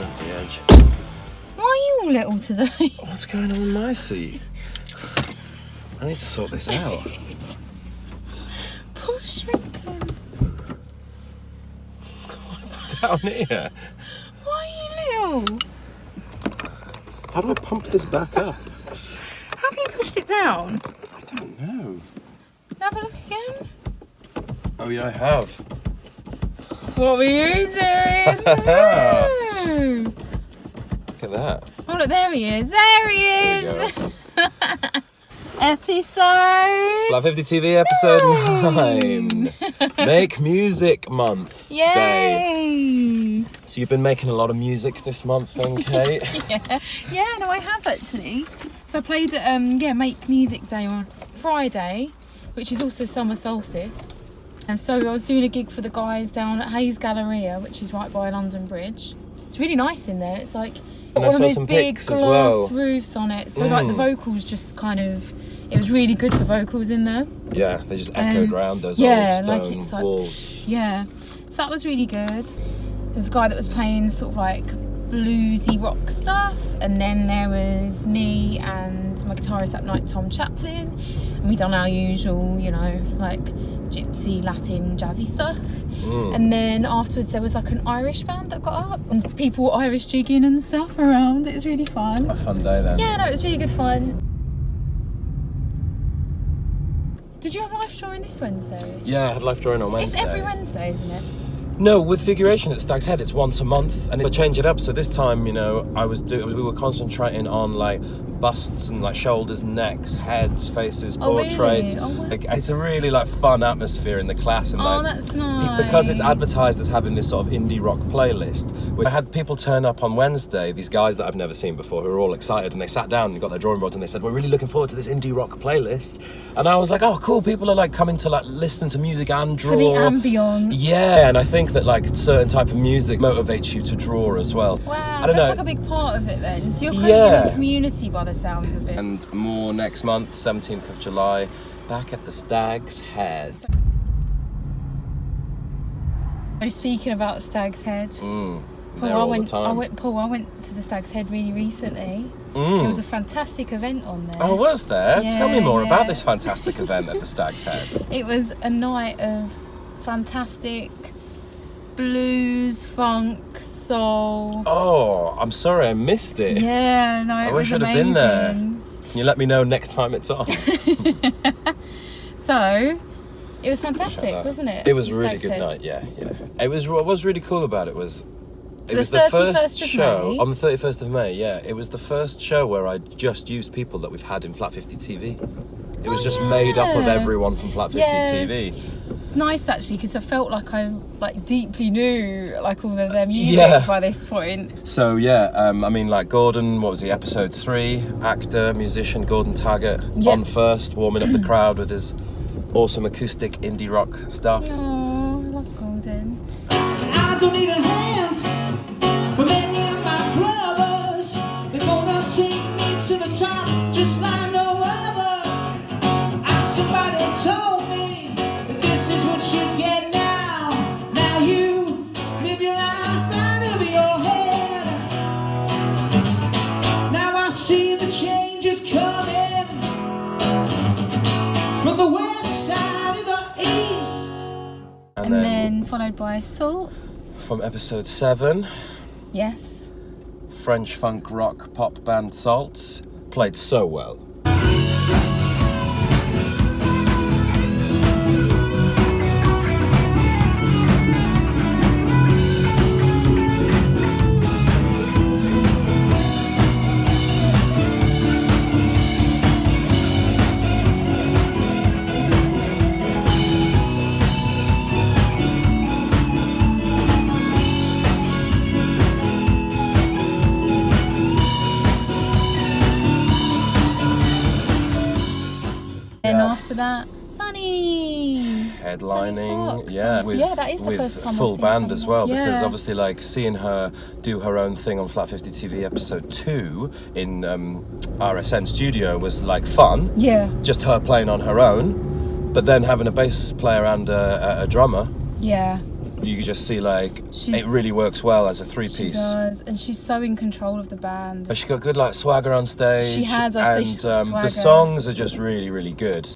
That's the edge. Why are you all little today? What's going on with my seat? I need to sort this out. Poor shrinking. Down here. Why are you little? How do I pump this back up? Have you pushed it down? I don't know. Have a look again. Oh yeah, I have. What were you doing? No. Look at that. Oh look, there he is. There he There is. you go. Episode Flat50 TV episode 9. Make Music Month. Yay! Day. So you've been making a lot of music this month then, Kate? Yeah, no, I have actually. So I played at Make Music Day on Friday, which is also summer solstice. And so I was doing a gig for the guys down at Hayes Galleria, which is right by London Bridge. It's really nice in there. It's like And one I of saw those some big pics glass as well. roofs on it. So like the vocals just kind of, it was really good for vocals in there. Yeah, they just echoed round those yeah, old like stone it's like, walls. Yeah, so that was really good. There's a guy that was playing sort of like bluesy rock stuff, and then there was me and my guitarist that night, Tom Chaplin, and we done our usual, you know, like gypsy, Latin, jazzy stuff. And then afterwards there was like an Irish band that got up, and people were Irish jigging and stuff around. It was really fun. A fun day then. Yeah, no, it was really good fun. Did you have live drawing this Wednesday? Yeah, I had live drawing on Wednesday. It's every Wednesday, isn't it? No, with Figuration at Stag's Head, it's once a month, and I change it up. So this time, you know, we were concentrating on like busts and like shoulders, necks, heads, faces, portraits. Really? Oh, wow. Like, it's a really like fun atmosphere in the class, and That's nice. because it's advertised as having this sort of indie rock playlist. I had people turn up on Wednesday, these guys that I've never seen before, who were all excited, and they sat down and got their drawing boards and they said, "We're really looking forward to this indie rock playlist." And I was like, "Oh, cool! People are like coming to like listen to music and draw." For the ambience. Yeah, and I think that like certain type of music motivates you to draw as well. Wow, I don't so know. that's like a big part of it then. So you're creating a community by the sounds of it. And more next month, 17th of July, back at the Stag's Head. So speaking about Stag's Head, There all the time. I went to the Stag's Head really recently. There was a fantastic event on there. Oh, was there? Yeah, Tell me more yeah. about this fantastic event at the Stag's Head. It was a night of fantastic blues, funk, soul. Oh, I'm sorry I missed it. Yeah, no, it I was wish I'd have amazing. been there. Can you let me know next time it's on? So, it was fantastic, wasn't it? It was a The really Stag's good Head. night, yeah. It was. What was really cool about it was, it So was the the 31st first of show May? on the 31st of May. Yeah, it was the first show where I just used people that we've had in Flat50 TV. It was just made up of everyone from Flat50 TV. It's nice actually because I felt like I deeply knew like all of their music by this point. So yeah, I mean like Gordon, what was he, episode 3, actor, musician, Gordon Taggart, on first, warming up the crowd with his awesome acoustic indie rock stuff. Oh, I love Gordon. I don't need a hand from any of my brothers. They're gonna take me to the top just like no other. And somebody told me that this is what you get now. Now you live your life out of your head. Now I see the changes coming from the west side of the east. And then followed by SAULTS. From episode 7, Yes. French funk rock pop band SAULTS, played so well. And after that, SANNIE. Headlining, Fox. yeah, That is the with first time I've full seen band as well, SANNIE. because Yeah. obviously like seeing her do her own thing on Flat50 TV episode 2 in RSN studio was like fun. Yeah. Just her playing on her own, but then having a bass player and a drummer. Yeah. you could just see like She's- it really works well as a three-piece. She does, and she's so in control of the band. But she got good like swagger on stage. She has, I'd say and she's got swagger. the songs are just really, really good.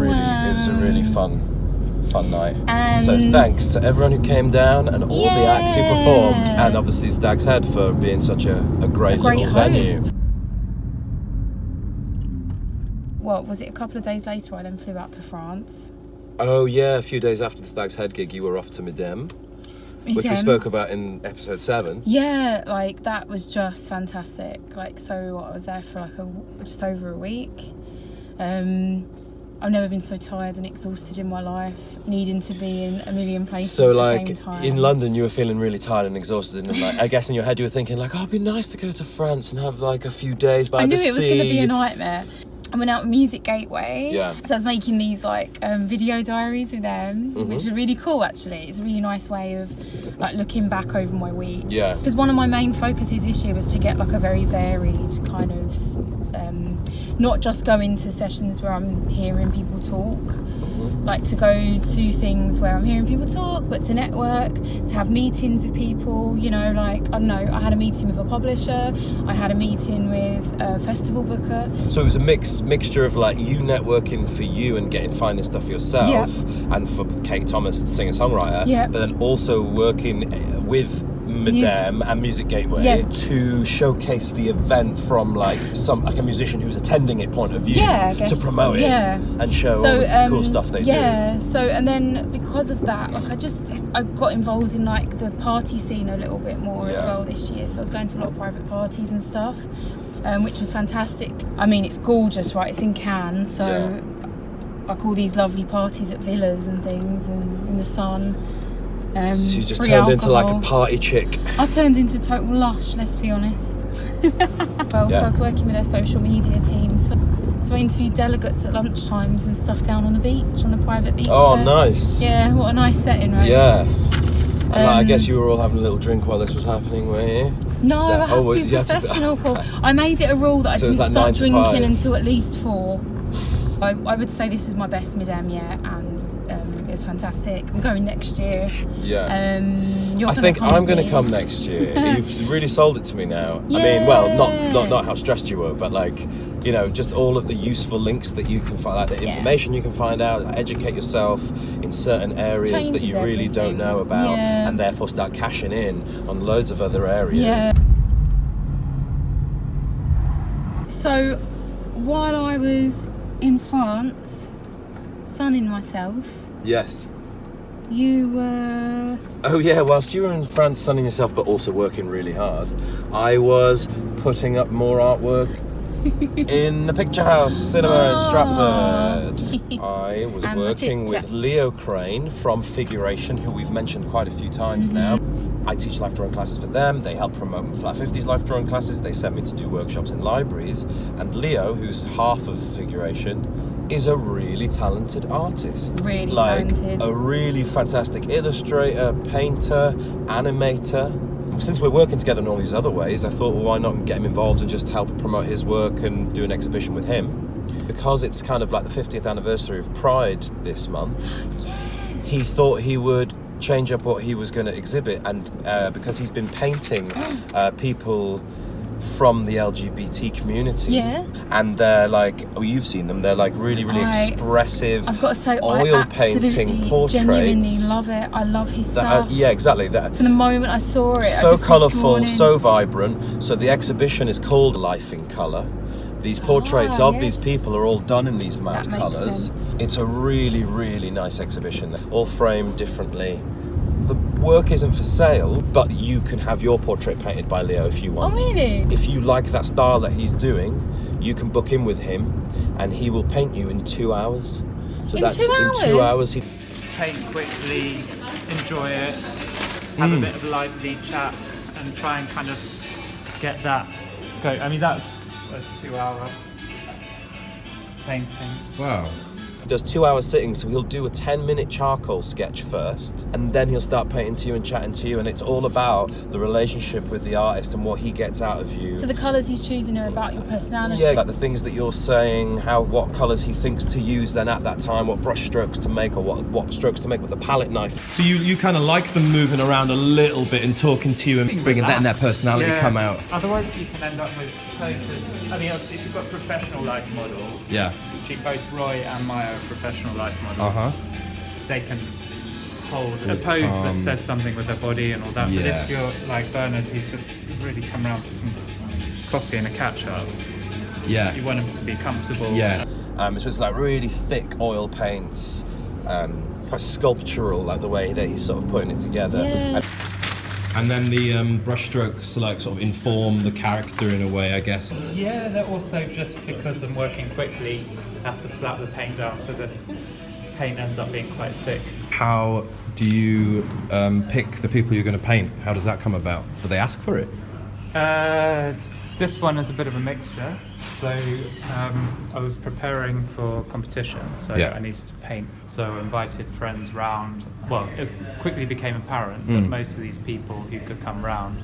It was a really fun night. And so thanks to everyone who came down and all the acts who performed, and obviously Stag's Head for being such a great little host. venue. Well, was it a couple of days later I then flew out to France? Oh yeah, a few days after the Stag's Head gig you were off to Midem, which we spoke about in episode 7. Yeah, like that was just fantastic. Like, so I was there for like just over a week. I've never been so tired and exhausted in my life, needing to be in a million places so at the like same time. in London you were feeling really tired and exhausted, and like I guess in your head you were thinking like, oh, it'd be nice to go to France and have like a few days by I knew the it was sea. going to be a nightmare. I went out with Music Gateway, Yeah. so I was making these like video diaries with them, which are really cool actually. It's a really nice way of like looking back over my week. Yeah. Because one of my main focuses this year was to get like a very varied kind of, not just go into sessions where I'm hearing people talk, like to go to things where I'm hearing people talk, but to network, to have meetings with people, you know, like, I don't know, I had a meeting with a publisher, I had a meeting with a festival booker. So it was a mixture of like you networking for you and finding stuff for yourself, and for Kate Thomas, the singer-songwriter, but then also working with Midem and Music Gateway to showcase the event from like a musician who's attending it point of view, to promote it and show all the cool stuff they do. So and then because of that, like I got involved in like the party scene a little bit more as well this year. So I was going to a lot of private parties and stuff, which was fantastic. I mean, it's gorgeous, right? It's in Cannes, so like all these lovely parties at villas and things, and in the sun. So you just turned into like a party chick. I turned into total lush, let's be honest. So I was working with their social media team. So I interviewed delegates at lunchtimes and stuff down on the beach, on the private beach. Oh, there. nice. Yeah, what a nice setting, right? Yeah. And I guess you were all having a little drink while this was happening, were you? No, I have to be professional, Paul. I made it a rule that I didn't start drinking until at least 4. I would say this is my best Midem yet, and it was fantastic. I'm going next year. Yeah. I think I'm going to come next year. You've really sold it to me now. Yeah. I mean, well, not how stressed you were, but like, you know, just all of the useful links that you can find, like the information you can find out, educate yourself in certain areas that you really don't know about, and therefore start cashing in on loads of other areas. Yeah. So while I was in France, sunning myself. Yes. You were... Oh yeah, whilst you were in France sunning yourself but also working really hard, I was putting up more artwork in the Picture House Cinema in Stratford. I was working with Leo Crane from Figuration, who we've mentioned quite a few times now. I teach life drawing classes for them. They help promote Flat50's life drawing classes. They send me to do workshops in libraries. And Leo, who's half of Figuration, is a really talented artist. Really talented. A really fantastic illustrator, painter, animator. Since we're working together in all these other ways, I thought, well, why not get him involved and just help promote his work and do an exhibition with him? Because it's kind of like the 50th anniversary of Pride this month, he thought he would change up what he was going to exhibit, and because he's been painting people from the LGBT community, and they're like, oh, you've seen them, they're like really expressive, I've got to say, oil painting portraits. Genuinely love it. I love his stuff. Yeah, exactly. From the moment I saw it, so colourful, so vibrant. So the exhibition is called Life in Colour. These portraits of these people are all done in these matte colours. It's a really, really nice exhibition, all framed differently. The work isn't for sale, but you can have your portrait painted by Leo if you want. Oh, really? If you like that style that he's doing, you can book in with him and he will paint you in 2 hours. So In 2 hours? in 2 hours. Paint quickly, enjoy it, have a bit of lively chat, and try and kind of get that go. I mean, that's a 2-hour painting. Wow. He does 2 hour sittings, so he'll do a 10-minute charcoal sketch first, and then he'll start painting to you and chatting to you, and it's all about the relationship with the artist and what he gets out of you. So the colours he's choosing are about your personality? Yeah, like the things that you're saying, what colours he thinks to use then at that time, what brush strokes to make, or what strokes to make with a palette knife. So you kind of like them moving around a little bit and talking to you and bringing that and their personality come out. Otherwise you can end up with poses. I mean, obviously if you've got a professional life model, Yeah. which both Roy and Maya are professional life models, they can hold a pose that says something with their body and all that. Yeah. But if you're like Bernard, who's just really come around for some coffee and a catch-up, Yeah. you want him to be comfortable. Yeah. So it's like really thick oil paints, quite sculptural, like the way that he's sort of putting it together. Yeah. And then the brush strokes like sort of inform the character in a way, I guess. Yeah, they're also just because I'm working quickly, have to slap the paint down so the paint ends up being quite thick. How do you pick the people you're going to paint? How does that come about? Do they ask for it? This one is a bit of a mixture. So I was preparing for competitions, so Yeah. I needed to paint. So I invited friends round. Well, it quickly became apparent that most of these people who could come round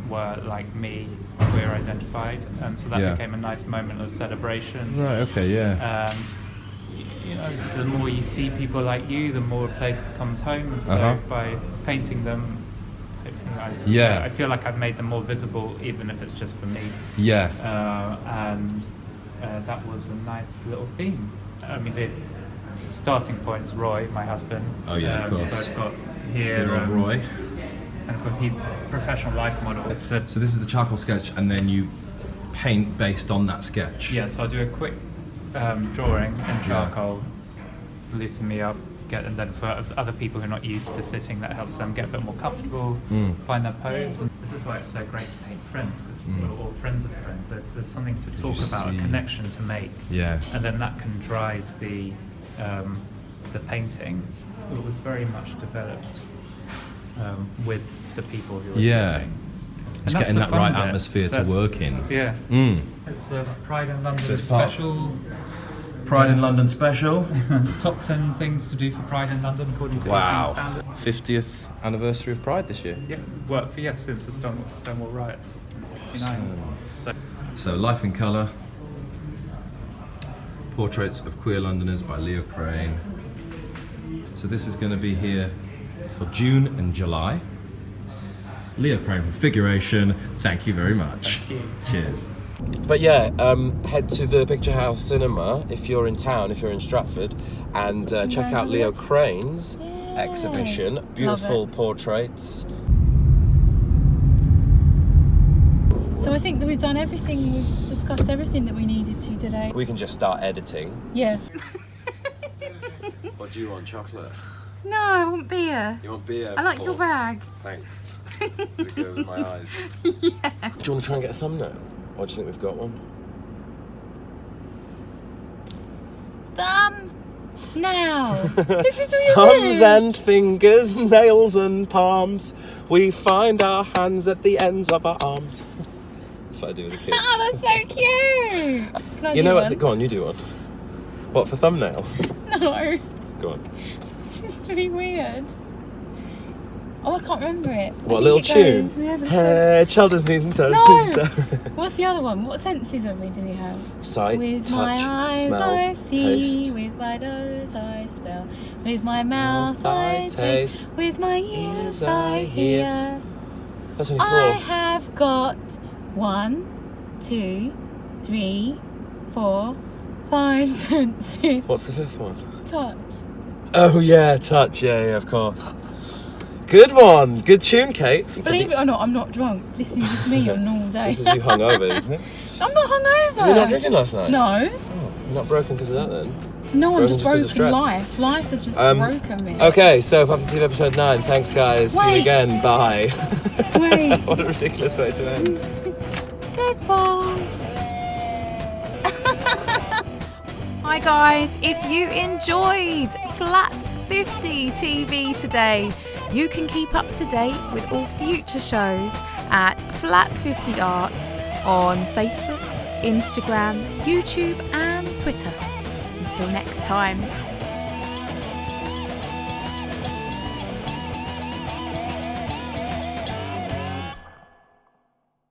were like me, queer identified, and so that Yeah. became a nice moment of celebration. Right, okay, yeah. And you know, it's the more you see people like you, the more a place becomes home. And so by painting them, I feel like I've made them more visible, even if it's just for me. Yeah. And that was a nice little theme. I mean, the starting point is Roy, my husband. Oh yeah, of course. So I've got here, Good old Roy. and of course he's a professional life model. So this is the charcoal sketch, and then you paint based on that sketch. Yeah, so I'll do a quick drawing in charcoal, loosen me up, and then for other people who are not used to sitting, that helps them get a bit more comfortable, find their pose. And this is why it's so great to paint friends, or friends of friends. There's something to talk about, a connection to make. Yeah. And then that can drive the painting. It was very much developed with the people who were sitting. Just And getting that's that the fun right bit. atmosphere to That's- work in. Yeah. It's a Pride in London So it's part of- special. Pride in London special. Top 10 things to do for Pride in London according to Wow. Evening Standard. 50th anniversary of Pride this year. Yes, well, since the Stonewall riots in '69. So Life in Colour. Portraits of Queer Londoners by Leo Crane. So this is going to be here for June and July. Leo Crane from Figuration, thank you very much. Thank you. Cheers. But yeah, head to the Picture House Cinema if you're in town, if you're in Stratford, and check out Leo Crane's exhibition. Beautiful portraits. So I think that we've done everything, we've discussed everything that we needed to today. We can just start editing. Yeah. What do you want, chocolate? No, I want beer. You want beer? I like your bag. Thanks. To go with my eyes. Yeah. Do you want to try and get a thumbnail? Or do you think we've got one? Thumb. Now. This is what you're Thumbs doing. and fingers, nails and palms. We find our hands at the ends of our arms. That's what I do with the kids. Oh, that's so cute. Can I You do know one? what? Go on, you do one. What, for thumbnail? No. Go on. This is really weird. Oh, I can't remember it. What, a little tune? Head, shoulders, knees and toes. No. Knees and toes. What's the other one? What senses of me do we have? Sight, With touch, my eyes smell, I see, taste. with my nose I smell, with my mouth I taste, with my ears I hear. That's only I 4. have got 1, 2, 3, 4, 5 senses. What's the 5th one? Touch. Oh yeah, touch, yeah, of course. Good one, good tune, Kate. Believe it or not, I'm not drunk. This is just me on normal day. This is you hungover, isn't it? I'm not hungover. You're not drinking last night? No. Oh, you're not broken because of that then? No, I'm just because of broken. stress. Life has just broken me. Okay, so Flat50 TV episode 9. Thanks, guys. See you Wait. again. Bye. Wait. What a ridiculous way to end. Goodbye. Hi guys, if you enjoyed Flat50 TV today, you can keep up to date with all future shows at Flat50 Arts on Facebook, Instagram, YouTube and Twitter. Until next time.